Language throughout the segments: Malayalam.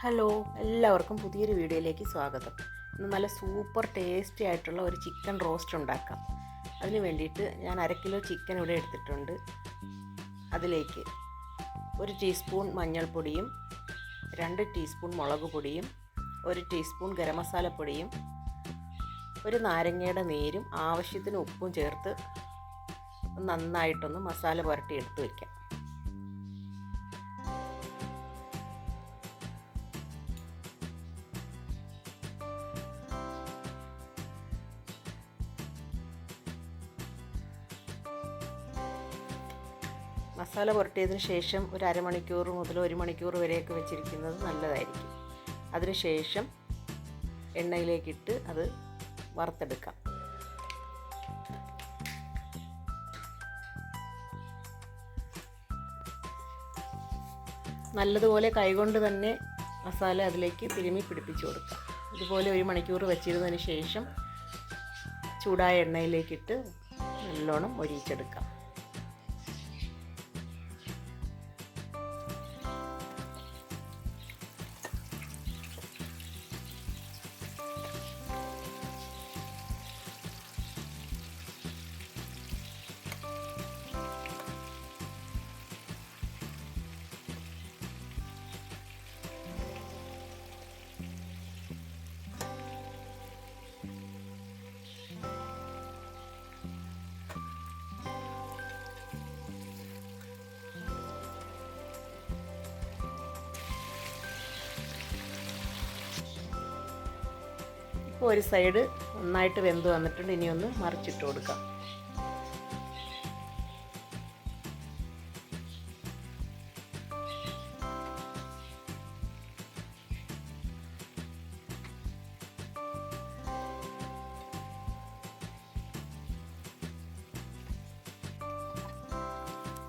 ഹലോ, എല്ലാവർക്കും പുതിയൊരു വീഡിയോയിലേക്ക് സ്വാഗതം. ഇന്ന് നല്ല സൂപ്പർ ടേസ്റ്റി ആയിട്ടുള്ള ഒരു ചിക്കൻ റോസ്റ്റ് ഉണ്ടാക്കാം. അതിന് വേണ്ടിയിട്ട് ഞാൻ 1/2 കിലോ ചിക്കൻ ഇവിടെ എടുത്തിട്ടുണ്ട്. അതിലേക്ക് 1 ടീസ്പൂൺ മഞ്ഞൾപ്പൊടിയും 2 ടീസ്പൂൺ മുളക് പൊടിയും 1 ടീസ്പൂൺ ഗരം മസാലപ്പൊടിയും 1 നാരങ്ങയുടെ നീരും ആവശ്യത്തിന് ഉപ്പും ചേർത്ത് നന്നായിട്ടൊന്ന് മസാല പുരട്ടി എടുത്ത് വയ്ക്കാം. മസാല പുരട്ടിയതിന് ശേഷം ഒരു അരമണിക്കൂർ മുതൽ 1 മണിക്കൂർ വരെയൊക്കെ വെച്ചിരിക്കുന്നത് നല്ലതായിരിക്കും. അതിനുശേഷം എണ്ണയിലേക്കിട്ട് അത് വറുത്തെടുക്കാം. നല്ലതുപോലെ കൈകൊണ്ട് തന്നെ മസാല അതിലേക്ക് തിരുമ്മി പിടിപ്പിച്ചു കൊടുക്കാം. ഇതുപോലെ 1 മണിക്കൂർ വെച്ചിരുന്നതിന് ശേഷം ചൂടായ എണ്ണയിലേക്കിട്ട് നല്ലോണം മൊരിയിച്ചെടുക്കാം. ഇപ്പോൾ ഒരു സൈഡ് നന്നായിട്ട് വെന്ത് വന്നിട്ടുണ്ട്. ഇനി ഒന്ന് മറിച്ചിട്ട് കൊടുക്കാം.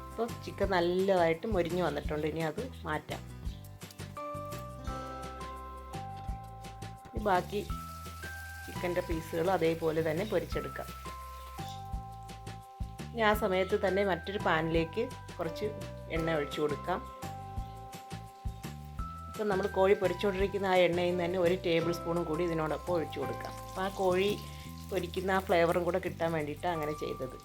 ഇപ്പോൾ ചിക്കൻ നല്ലതായിട്ട് മൊരിഞ്ഞ് വന്നിട്ടുണ്ട്. ഇനി അത് മാറ്റാം. ബാക്കി ചിക്കൻ്റെ പീസുകൾ അതേപോലെ തന്നെ പൊരിച്ചെടുക്കാം. ഇനി ആ സമയത്ത് തന്നെ മറ്റൊരു പാനിലേക്ക് കുറച്ച് എണ്ണ ഒഴിച്ചു കൊടുക്കാം. ഇപ്പം നമ്മൾ കോഴി പൊരിച്ചുകൊണ്ടിരിക്കുന്ന ആ എണ്ണയിൽ നിന്ന് തന്നെ 1 ടേബിൾ സ്പൂണും കൂടി ഇതിനോടൊപ്പം ഒഴിച്ചു കൊടുക്കാം. അപ്പോൾ ആ കോഴി പൊരിക്കുന്ന ആ ഫ്ലേവറും കൂടെ കിട്ടാൻ വേണ്ടിയിട്ടാണ് അങ്ങനെ ചെയ്തത്.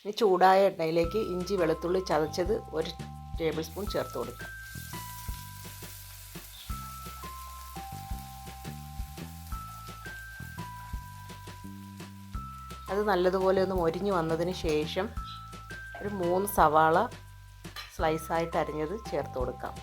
ഇനി ചൂടായ എണ്ണയിലേക്ക് ഇഞ്ചി വെളുത്തുള്ളി ചതച്ചത് 1 ടേബിൾ സ്പൂൺ ചേർത്ത് കൊടുക്കാം. അത് നല്ലതുപോലെ ഒന്ന് മൊരിഞ്ഞ് വന്നതിന് ശേഷം ഒരു 3 സവാള സ്ലൈസായിട്ട് അരിഞ്ഞത് ചേർത്ത് കൊടുക്കാം.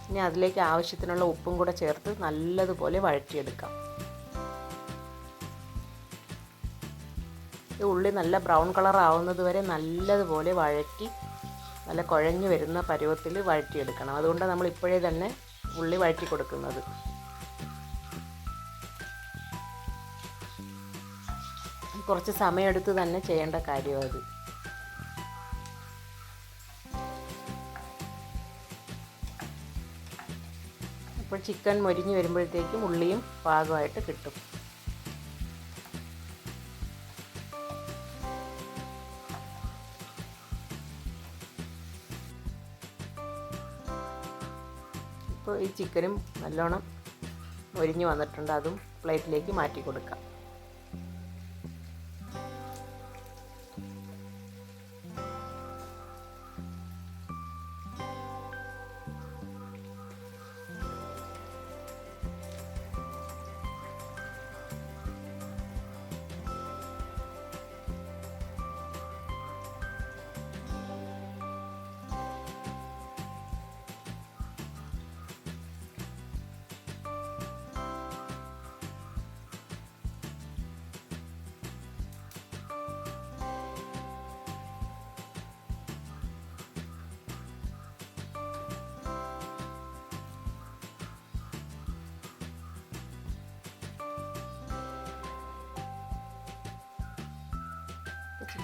ഇനി അതിലേക്ക് ആവശ്യത്തിനുള്ള ഉപ്പും കൂടെ ചേർത്ത് നല്ലതുപോലെ വഴറ്റിയെടുക്കാം. ഈ ഉള്ളി നല്ല ബ്രൗൺ കളർ ആവുന്നത് വരെ നല്ലതുപോലെ വഴറ്റി നല്ല കുഴഞ്ഞു വരുന്ന പരുവത്തിൽ വഴറ്റിയെടുക്കണം. അതുകൊണ്ടാണ് നമ്മൾ ഇപ്പോഴേ തന്നെ ഉള്ളി വഴറ്റി കൊടുക്കുന്നത്. കുറച്ച് സമയമെടുത്ത് തന്നെ ചെയ്യേണ്ട കാര്യമാണ് അത്. അപ്പോൾ ചിക്കൻ മൊരിഞ്ഞ് വരുമ്പോഴത്തേക്കും ഉള്ളിയും പാകമായിട്ട് കിട്ടും. ഇപ്പോൾ ഈ ചിക്കനും നല്ലോണം മൊരിഞ്ഞ് വന്നിട്ടുണ്ട്. അതും പ്ലേറ്റിലേക്ക് മാറ്റി കൊടുക്കാം.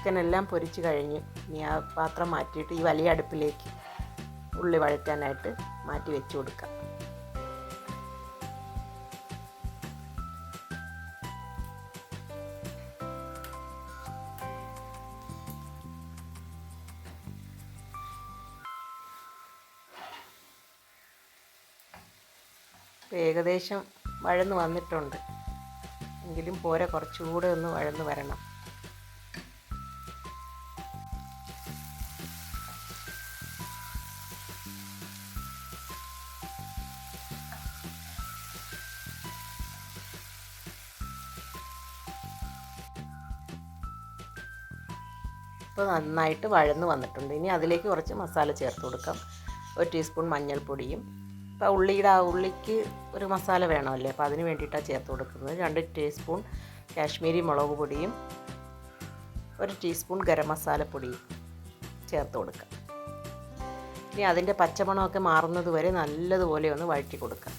ചിക്കൻ എല്ലാം പൊരിച്ച് കഴിഞ്ഞു. ഇനി ആ പാത്രം മാറ്റിയിട്ട് ഈ വലിയ അടുപ്പിലേക്ക് ഉള്ളി വഴറ്റാനായിട്ട് മാറ്റി വെച്ച് കൊടുക്കാം. ഏകദേശം വഴന്ന് വന്നിട്ടുണ്ട്, എങ്കിലും പോരെ, കുറച്ചുകൂടെ ഒന്ന് വഴന്ന് വരണം. ഇപ്പോൾ നന്നായിട്ട് വഴന്ന് വന്നിട്ടുണ്ട്. ഇനി അതിലേക്ക് കുറച്ച് മസാല ചേർത്ത് കൊടുക്കാം. 1 ടീസ്പൂൺ മഞ്ഞൾപ്പൊടിയും, ഇപ്പോൾ ഉള്ളിക്ക് ഒരു മസാല വേണമല്ലേ, അപ്പോൾ അതിന് വേണ്ടിയിട്ടാണ് ചേർത്ത് കൊടുക്കുന്നത്. 2 ടീസ്പൂൺ കാശ്മീരി മുളക് പൊടിയും 1 ടീസ്പൂൺ ഗരം മസാലപ്പൊടിയും ചേർത്ത് കൊടുക്കാം. ഇനി അതിൻ്റെ പച്ചമണമൊക്കെ മാറുന്നത് വരെ നല്ലതുപോലെ ഒന്ന് വഴറ്റി കൊടുക്കാം.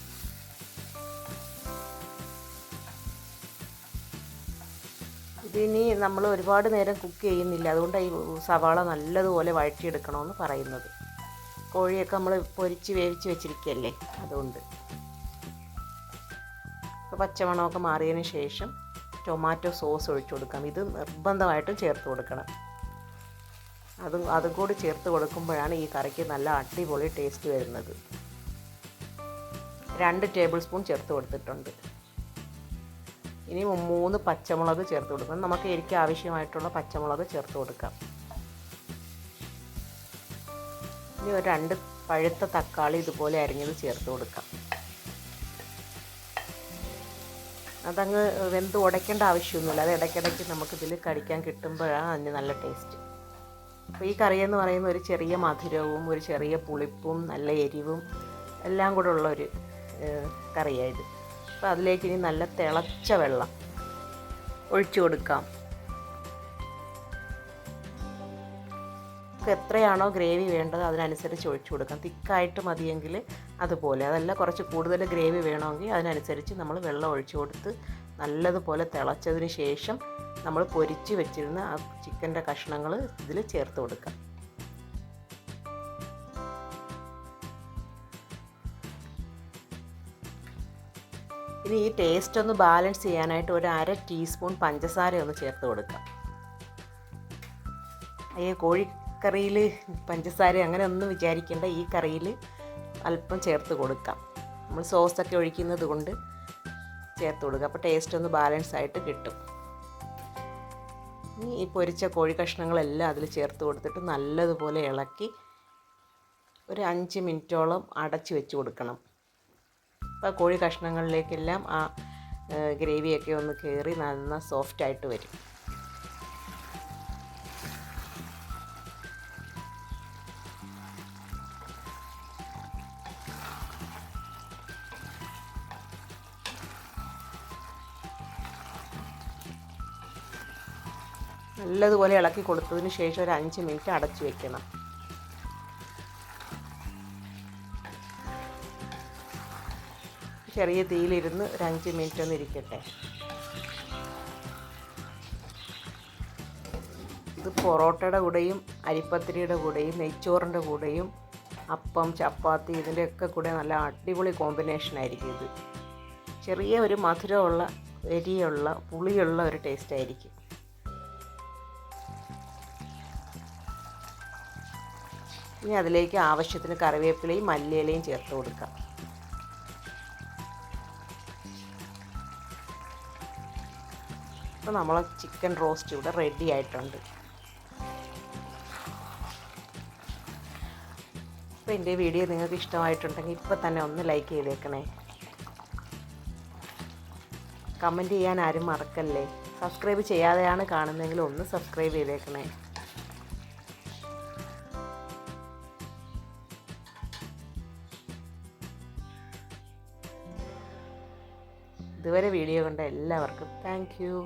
ഇതിനി നമ്മൾ ഒരുപാട് നേരം കുക്ക് ചെയ്യുന്നില്ല, അതുകൊണ്ടാണ് ഈ സവാള നല്ലതുപോലെ വഴറ്റിയെടുക്കണമെന്ന് പറയുന്നത്. കോഴിയൊക്കെ നമ്മൾ പൊരിച്ച് വേവിച്ച് വെച്ചിരിക്കുകയല്ലേ, അതുകൊണ്ട്. ഇപ്പോൾ പച്ചമണമൊക്കെ മാറിയതിന് ശേഷം ടൊമാറ്റോ സോസ് ഒഴിച്ചു കൊടുക്കാം. ഇത് നിർബന്ധമായിട്ടും ചേർത്ത് കൊടുക്കണം. അതും കൂടി ചേർത്ത് കൊടുക്കുമ്പോഴാണ് ഈ കറിക്ക് നല്ല അടിപൊളി ടേസ്റ്റ് വരുന്നത്. 2 ടേബിൾ സ്പൂൺ ചേർത്ത് കൊടുത്തിട്ടുണ്ട്. ഇനി 3 പച്ചമുളക് ചേർത്ത് കൊടുക്കണം. നമുക്ക് എരിക്ക് ആവശ്യമായിട്ടുള്ള പച്ചമുളക് ചേർത്ത് കൊടുക്കാം. ഇനി ഒരു 2 പഴുത്ത തക്കാളി ഇതുപോലെ അരിഞ്ഞത് ചേർത്ത് കൊടുക്കാം. അതങ്ങ് വെന്ത് ഉടയ്ക്കേണ്ട ആവശ്യമൊന്നുമില്ല, അത് ഇടയ്ക്കിടയ്ക്ക് നമുക്കിതിൽ കടിക്കാൻ കിട്ടുമ്പോഴാണ് അതിന് നല്ല ടേസ്റ്റ്. അപ്പോൾ ഈ കറിയെന്ന് പറയുന്ന ഒരു ചെറിയ മധുരവും ഒരു ചെറിയ പുളിപ്പും നല്ല എരിവും എല്ലാം കൂടെ ഉള്ളൊരു കറിയായത്. അപ്പോൾ അതിലേക്ക് ഇനി നല്ല തിളച്ച വെള്ളം ഒഴിച്ചു കൊടുക്കാം. എത്രയാണോ ഗ്രേവി വേണ്ടത് അതിനനുസരിച്ച് ഒഴിച്ചു കൊടുക്കാം. തിക്കായിട്ട് മതിയെങ്കിൽ അതുപോലെ, അതല്ല കുറച്ച് കൂടുതൽ ഗ്രേവി വേണമെങ്കിൽ അതിനനുസരിച്ച് നമ്മൾ വെള്ളം ഒഴിച്ചു കൊടുത്ത് നല്ലതുപോലെ തിളച്ചതിന് ശേഷം നമ്മൾ പൊരിച്ച് വെച്ചിരുന്ന ആ ചിക്കൻ്റെ കഷ്ണങ്ങൾ ഇതിൽ ചേർത്ത് കൊടുക്കാം. ഇനി ഈ ടേസ്റ്റ് ഒന്ന് ബാലൻസ് ചെയ്യാനായിട്ട് ഒരു 1/2 ടീസ്പൂൺ പഞ്ചസാര ഒന്ന് ചേർത്ത് കൊടുക്കാം. കോഴിക്കറിയിൽ പഞ്ചസാര അങ്ങനെ ഒന്നും വിചാരിക്കേണ്ട, ഈ കറിയിൽ അല്പം ചേർത്ത് കൊടുക്കാം. നമ്മൾ സോസൊക്കെ ഒഴിക്കുന്നത് കൊണ്ട് ചേർത്ത് കൊടുക്കുക, അപ്പോൾ ടേസ്റ്റ് ഒന്ന് ബാലൻസ് ആയിട്ട് കിട്ടും. ഇനി ഈ പൊരിച്ച കോഴി കഷ്ണങ്ങളെല്ലാം അതിൽ ചേർത്ത് കൊടുത്തിട്ട് നല്ലതുപോലെ ഇളക്കി ഒരു 5 മിനിറ്റോളം അടച്ച് വെച്ച് കൊടുക്കണം. അപ്പോൾ കോഴി കഷ്ണങ്ങളിലേക്കെല്ലാം ആ ഗ്രേവിയൊക്കെ ഒന്ന് കയറി നന്ന സോഫ്റ്റായിട്ട് വരും. നല്ലതുപോലെ ഇളക്കി കൊടുത്തതിന് ശേഷം ഒരു 5 മിനിറ്റ് അടച്ചു വെക്കണം. ചെറിയ തീയിലിരുന്ന് ഒരു 5 മിനിറ്റ് ഒന്ന് ഇരിക്കട്ടെ. ഇത് പൊറോട്ടയുടെ കൂടെയും അരിപ്പത്തിരിയുടെ കൂടെയും നെയ്ച്ചോറിൻ്റെ കൂടെയും അപ്പം, ചപ്പാത്തി ഇതിൻ്റെയൊക്കെ കൂടെ നല്ല അടിപൊളി കോമ്പിനേഷൻ ആയിരിക്കും ഇത്. ചെറിയ ഒരു മധുരമുള്ള, എരിയുള്ള, പുളിയുള്ള ഒരു ടേസ്റ്റ് ആയിരിക്കും. ഇനി അതിലേക്ക് ആവശ്യത്തിന് കറിവേപ്പിലയും മല്ലിയിലയും ചേർത്ത് കൊടുക്കാം. അപ്പോൾ നമ്മളെ ചിക്കൻ റോസ്റ്റ് ഇവിടെ റെഡി ആയിട്ടുണ്ട്. അപ്പോൾ എൻ്റെ വീഡിയോ നിങ്ങൾക്ക് ഇഷ്ടമായിട്ടുണ്ടെങ്കിൽ ഇപ്പോൾ തന്നെ ഒന്ന് ലൈക്ക് ചെയ്തേക്കണേ. കമൻറ്റ് ചെയ്യാൻ ആരും മറക്കല്ലേ. സബ്സ്ക്രൈബ് ചെയ്യാതെയാണ് കാണുന്നതെങ്കിൽ ഒന്ന് സബ്സ്ക്രൈബ് ചെയ്തേക്കണേ. ഇതുവരെ വീഡിയോ കണ്ട എല്ലാവർക്കും താങ്ക് യു.